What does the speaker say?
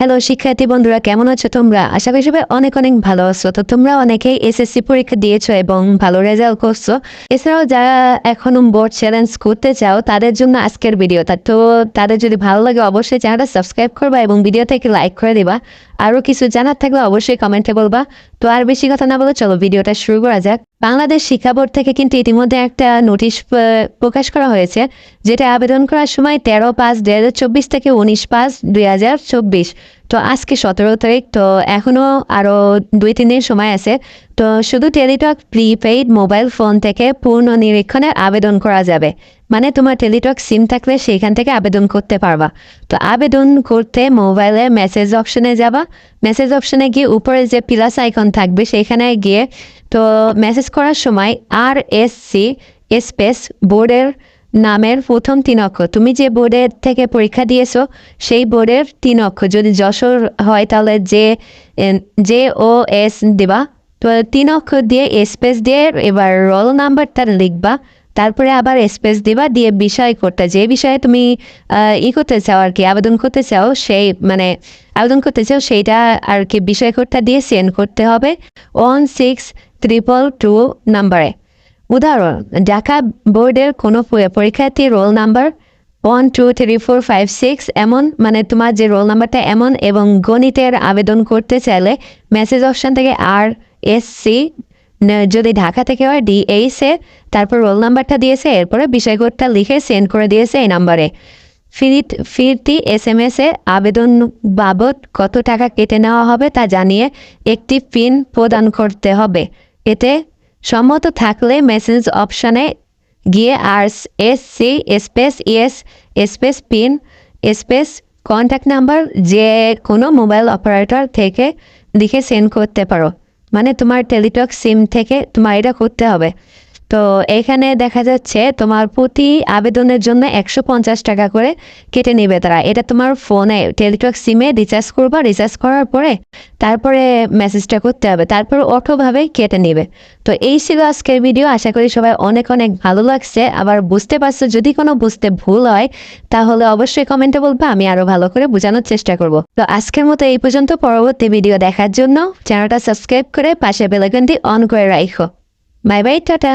Hello শিক্ষার্থী বন্ধুরা, কেমন আছো তোমরা? আশা করি সবাই অনেক অনেক ভালো আছো। তো তোমরা অনেকেই এসএসসি পরীক্ষা দিয়েছো এবং ভালো রেজাল্ট করছো। এছাড়াও যারা এখনো বোর্ড চ্যালেঞ্জ করতে চাও তাদের জন্য আজকের ভিডিওটা। তো তাদের যদি ভালো লাগে অবশ্যই চ্যানেলটা সাবস্ক্রাইব করবা এবং ভিডিও থেকে লাইক করে দিবা। আরও কিছু জানার থাকলে অবশ্যই কমেন্টে বলবা। তো আর বেশি কথা না বলে চলো ভিডিওটা শুরু করা যাক। বাংলাদেশ শিক্ষা বোর্ড থেকে কিন্তু ইতিমধ্যে একটা নোটিশ প্রকাশ করা হয়েছে, যেটা আবেদন করার সময় 13/5/2024 থেকে 19/5/2024। তো আজকে 17 তারিখ, তো এখনও আরও 2-3 দিন সময় আছে। তো শুধু টেলিটক প্রিপেইড মোবাইল ফোন থেকে পূর্ণ নিরীক্ষণে আবেদন করা যাবে। মানে তোমার টেলিটক সিম থাকলে সেইখান থেকে আবেদন করতে পারবা। তো আবেদন করতে মোবাইলে মেসেজ অপশনে যাবা। মেসেজ অপশনে গিয়ে উপরে যে প্লাস আইকন থাকবে সেইখানে গিয়ে তো মেসেজ করার সময় RSC স্পেস বোর্ডের নামের প্রথম 3 অক্ষর, তুমি যে বোর্ডের থেকে পরীক্ষা দিয়েছো সেই বোর্ডের 3 অক্ষর, যদি যশোর হয় তাহলে JOS দিবা। তো 3 অক্ষর দিয়ে স্পেস দিয়ে এবার রোল নাম্বারটা লিখবা। তারপরে আবার স্পেস দিবা, দিয়ে বিষয় কোডটা, যে বিষয়ে তুমি করতে চাও আর কি, আবেদন করতে চাও, সেই মানে আবেদন করতে চাও সেইটা আর কি বিষয় কোডটা দিয়ে সেন্ড করতে হবে 16222 নাম্বারে। উদাহরণ, ঢাকা বোর্ডের কোনো পরীক্ষার্থী রোল নাম্বার 12345 এমন, মানে তোমার যে রোল নাম্বারটা এমন, এবং গণিতের আবেদন করতে চাইলে মেসেজ অপশান থেকে RSC, যদি ঢাকা থেকে হয় DHA, তারপর রোল নাম্বারটা দিয়েছে, এরপরে বিষয় কোডটা লিখে সেন্ড করে দিয়েছে এই নাম্বারে। ফিরতি SMS এ আবেদন বাবদ কত টাকা কেটে নেওয়া হবে তা জানিয়ে একটি পিন প্রদান করতে হবে। এতে সম্মত থাকলে মেসেজ অপশানে গিয়ে RSC space yes space pin space contact number যে কোনো মোবাইল অপারেটর থেকে লিখে সেন্ড করতে পারো। মানে তোমার টেলিটক সিম থেকে তোমার এটা করতে হবে। তো এখানে দেখা যাচ্ছে তোমার প্রতি আবেদনের জন্য 150 টাকা করে কেটে নেবে তারা। এটা তোমার ফোনে টেলিটক সিমে রিচার্জ করবা, রিচার্জ করার পরে তারপরে মেসেজটা করতে হবে, তারপর অটোভাবে কেটে নেবে। তো এই ছিল আজকের ভিডিও। আশা করি সবাই অনেক অনেক ভালো লাগছে, আবার বুঝতে পারছো। যদি কোনো বুঝতে ভুল হয় তাহলে অবশ্যই কমেন্টে বলবা, আমি আরও ভালো করে বোঝানোর চেষ্টা করব। তো আজকের মতো এই পর্যন্ত। পরবর্তী ভিডিও দেখার জন্য চ্যানেলটা সাবস্ক্রাইব করে পাশে বেল আইকনটি অন করে রাখো। Bye bye, tata.